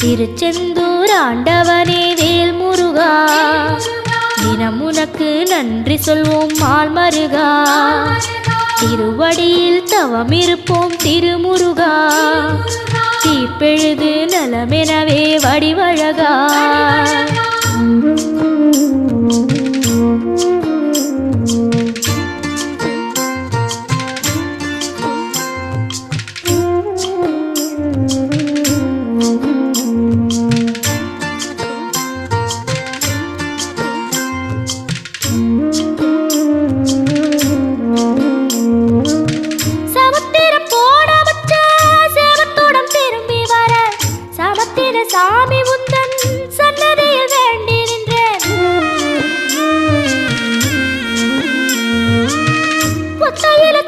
திருச்செந்தூர் ஆண்டவனே வேல் முருகா, தினம் உனக்கு நன்றி சொல்வோம் மால் மருகா. திருவடியில் தவம் இருப்போம் திருமுருகா, தீப்பெழுது நலமெனவே வடிவழகா. சாமி உந்தன் சன்னதியில் வேண்டி நின்றேன். ஒத்தையில